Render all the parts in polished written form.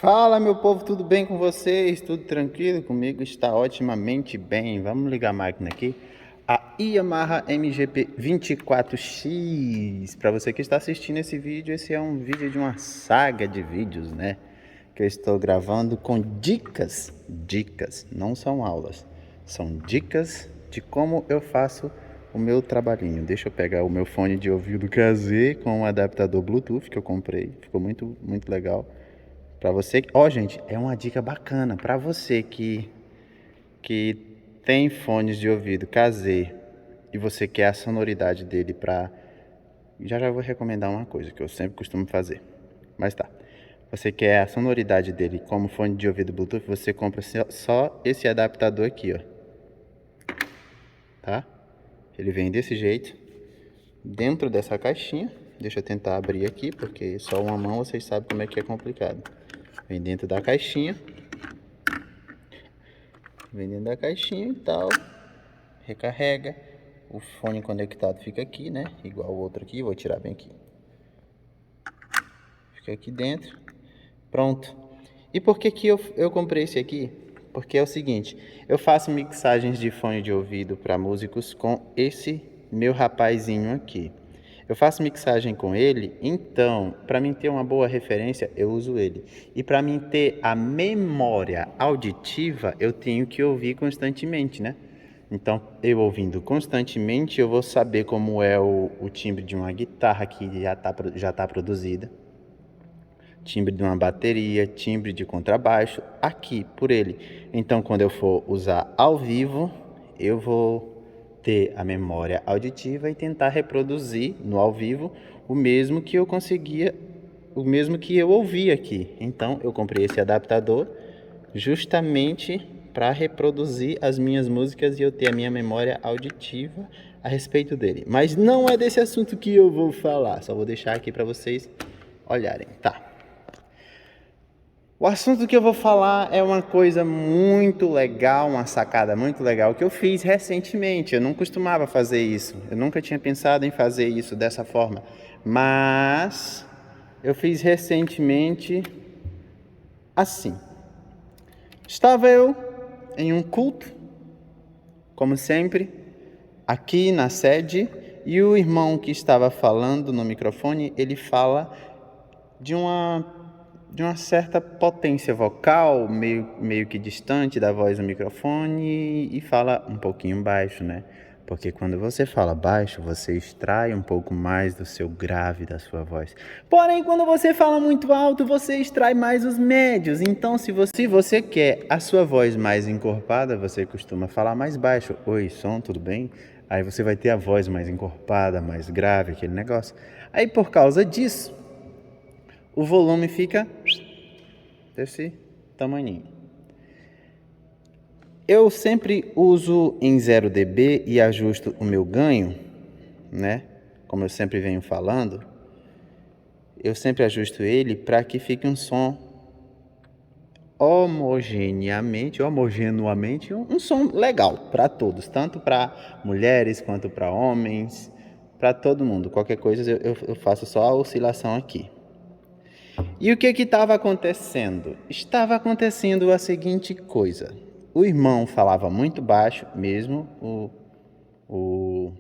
Fala, meu povo, tudo bem com vocês? Tudo tranquilo? Comigo está otimamente bem. Vamos ligar a máquina aqui. A Yamaha MGP 24X. Para você que está assistindo esse vídeo, esse é um vídeo de uma saga de vídeos, né? Que eu estou gravando com dicas. Dicas, não são aulas. São dicas de como eu faço o meu trabalhinho. Deixa eu pegar o meu fone de ouvido caseiro com um adaptador Bluetooth que eu comprei. Ficou muito legal. Pra você, ó, gente, é uma dica bacana para você que tem fones de ouvido caseiro e você quer a sonoridade dele para já vou recomendar uma coisa que eu sempre costumo fazer. Mas tá. Você quer a sonoridade dele como fone de ouvido Bluetooth, você compra só esse adaptador aqui, ó. Tá? Ele vem desse jeito, dentro dessa caixinha. Deixa eu tentar abrir aqui, porque só uma mão vocês sabem como é que é complicado. Vem dentro da caixinha. Vem dentro da caixinha e tal. Recarrega. O fone conectado fica aqui, né? Igual o outro aqui. Vou tirar bem aqui. Fica aqui dentro. Pronto. E por que eu comprei esse aqui? Porque é o seguinte. Eu faço mixagens de fone de ouvido para músicos com esse meu rapazinho aqui. Eu faço mixagem com ele, então, para mim ter uma boa referência, eu uso ele. E para mim ter a memória auditiva, eu tenho que ouvir constantemente, né? Então, eu ouvindo constantemente, eu vou saber como é o timbre de uma guitarra que já tá produzida, timbre de uma bateria, timbre de contrabaixo, aqui por ele. Então, quando eu for usar ao vivo, eu vou ter a memória auditiva e tentar reproduzir no ao vivo o mesmo que eu conseguia, o mesmo que eu ouvi aqui. Então, eu comprei esse adaptador justamente para reproduzir as minhas músicas e eu ter a minha memória auditiva a respeito dele. Mas não é desse assunto que eu vou falar, só vou deixar aqui para vocês olharem, tá? O assunto que eu vou falar é uma coisa muito legal, uma sacada muito legal que eu fiz recentemente. Eu não costumava fazer isso, eu nunca tinha pensado em fazer isso dessa forma, mas eu fiz recentemente assim. Estava eu em um culto, como sempre, aqui na sede, e o irmão que estava falando no microfone, ele fala de uma certa potência vocal, meio que distante da voz do microfone e fala um pouquinho baixo, né? Porque quando você fala baixo, você extrai um pouco mais do seu grave da sua voz. Porém, quando você fala muito alto, você extrai mais os médios. Então, se você quer a sua voz mais encorpada, você costuma falar mais baixo. Oi, som, tudo bem? Aí você vai ter a voz mais encorpada, mais grave, aquele negócio. Aí, por causa disso, o volume fica desse tamanhinho. Eu sempre uso em 0 dB e ajusto o meu ganho, né? Como eu sempre venho falando, eu sempre ajusto ele para que fique um som homogeneamente, um som legal para todos, tanto para mulheres quanto para homens, para todo mundo. Qualquer coisa eu faço só a oscilação aqui. E o que estava acontecendo? Estava acontecendo a seguinte coisa. O irmão falava muito baixo, mesmo o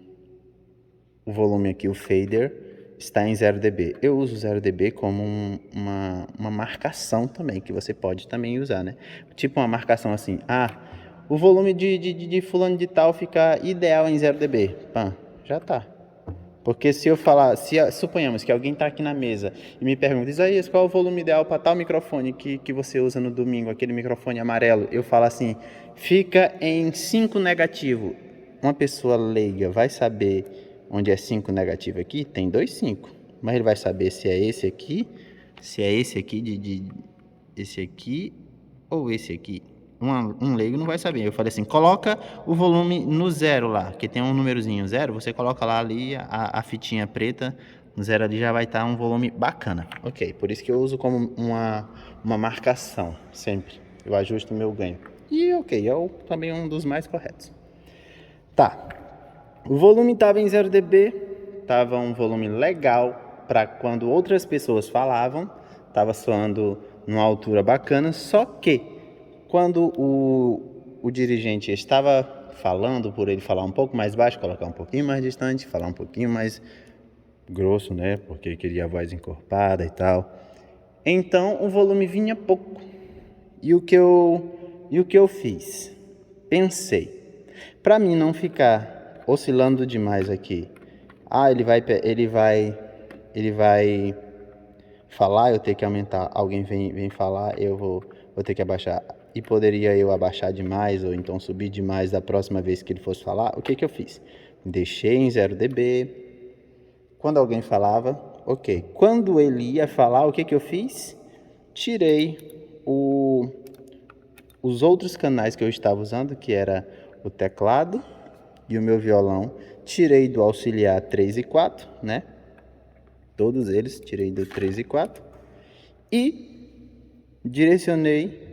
volume aqui, o fader, está em 0 dB. Eu uso 0 dB como uma marcação também, que você pode também usar, né? Tipo uma marcação assim, o volume de fulano de tal fica ideal em 0 dB. Pã, já tá. Porque se eu falar, suponhamos que alguém está aqui na mesa e me pergunta, Isaías, qual é o volume ideal para tal microfone que você usa no domingo, aquele microfone amarelo? Eu falo assim, fica em 5 negativo. Uma pessoa leiga vai saber onde é 5 negativo aqui? Tem 2 5. Mas ele vai saber se é esse aqui, esse aqui ou esse aqui. Um leigo não vai saber. Eu falei assim, coloca o volume no 0 lá, que tem um númerozinho 0, você coloca lá ali a fitinha preta, no 0 ali já vai estar um volume bacana. Ok, por isso que eu uso como uma marcação, sempre. Eu ajusto o meu ganho. E ok, é também um dos mais corretos. Tá, o volume estava em 0 dB, estava um volume legal para quando outras pessoas falavam, estava soando numa altura bacana, só que quando o dirigente estava falando, por ele falar um pouco mais baixo, colocar um pouquinho mais distante, falar um pouquinho mais grosso, né? Porque queria a voz encorpada e tal. Então o volume vinha pouco. E o que eu fiz? Pensei, para mim não ficar oscilando demais aqui. Ele vai falar, eu ter que aumentar, alguém vem falar, eu vou ter que abaixar. E poderia eu abaixar demais ou então subir demais da próxima vez que ele fosse falar. O que eu fiz? Deixei em 0 dB. Quando alguém falava, ok. Quando ele ia falar, o que eu fiz? Tirei os outros canais que eu estava usando, que era o teclado e o meu violão. Tirei do auxiliar 3 e 4, né? Todos eles, tirei do 3 e 4. E direcionei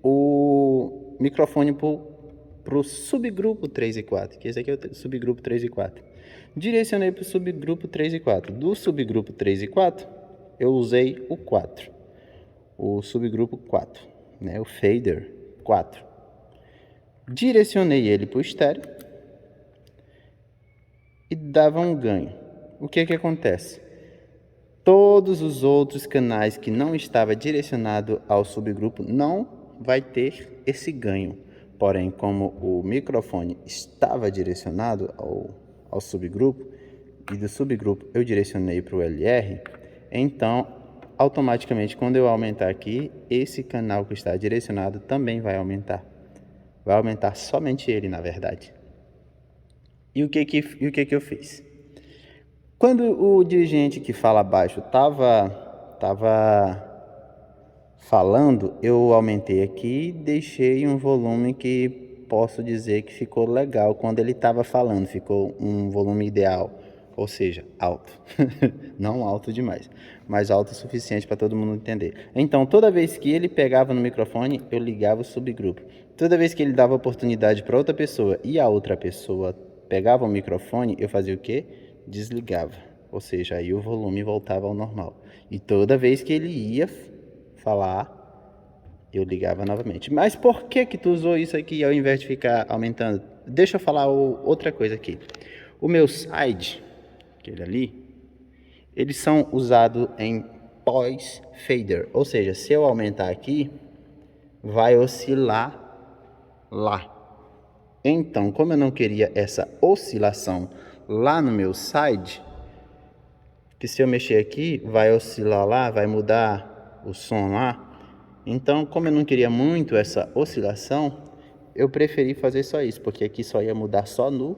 o microfone para o subgrupo 3 e 4, que esse aqui é o subgrupo 3 e 4. Direcionei para o subgrupo 3 e 4. Do subgrupo 3 e 4, eu usei o 4. O subgrupo 4, né? O fader 4. Direcionei ele para o estéreo e dava um ganho. O que acontece? Todos os outros canais que não estava direcionado ao subgrupo não vai ter esse ganho. Porém, como o microfone estava direcionado ao subgrupo, e do subgrupo eu direcionei para o LR, então, automaticamente, quando eu aumentar aqui, esse canal que está direcionado também vai aumentar. Vai aumentar somente ele, na verdade. E o que eu fiz? Quando o dirigente que fala baixo estava falando, eu aumentei aqui e deixei um volume que posso dizer que ficou legal quando ele estava falando. Ficou um volume ideal, ou seja, alto. Não alto demais, mas alto o suficiente para todo mundo entender. Então, toda vez que ele pegava no microfone, eu ligava o subgrupo. Toda vez que ele dava oportunidade para outra pessoa e a outra pessoa pegava o microfone, eu fazia o quê? Desligava. Ou seja, aí o volume voltava ao normal. E toda vez que ele ia falar, eu ligava novamente. Mas por que tu usou isso aqui ao invés de ficar aumentando? Deixa eu falar outra coisa aqui. O meu side, aquele ali, eles são usados em pós-fader. Ou seja, se eu aumentar aqui, vai oscilar lá. Então, como eu não queria essa oscilação lá no meu side, que se eu mexer aqui, vai oscilar lá, vai mudar o som lá. Então, como eu não queria muito essa oscilação, eu preferi fazer só isso, porque aqui só ia mudar só no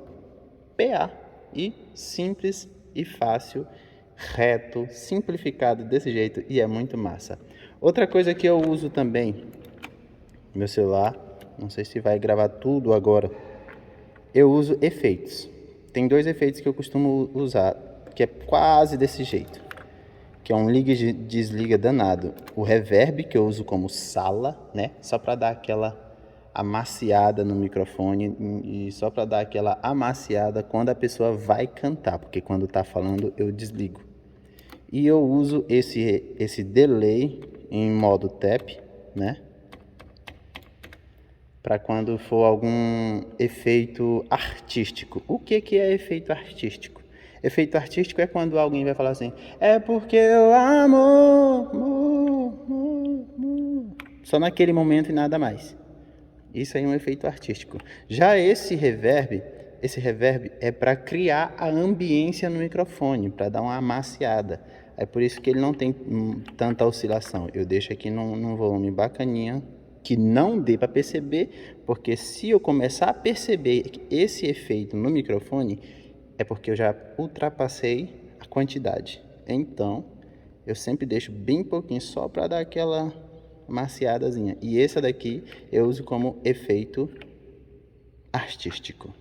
PA. E simples e fácil, reto, simplificado desse jeito, e é muito massa. Outra coisa que eu uso também, meu celular, não sei se vai gravar tudo agora, eu uso efeitos. Tem 2 efeitos que eu costumo usar, que é quase desse jeito, que é um liga e desliga danado. O reverb, que eu uso como sala, né? Só para dar aquela amaciada no microfone e só para dar aquela amaciada quando a pessoa vai cantar, porque quando tá falando eu desligo. E eu uso esse delay em modo tap, né? Para quando for algum efeito artístico. O que é efeito artístico? Efeito artístico é quando alguém vai falar assim: é porque eu amo, só naquele momento e nada mais. Isso aí é um efeito artístico. Já esse reverb é para criar a ambiência no microfone, para dar uma amaciada. É por isso que ele não tem tanta oscilação. Eu deixo aqui num volume bacaninha, que não dê para perceber, porque se eu começar a perceber esse efeito no microfone, é porque eu já ultrapassei a quantidade. Então, eu sempre deixo bem pouquinho só para dar aquela maciadazinha. E essa daqui eu uso como efeito artístico.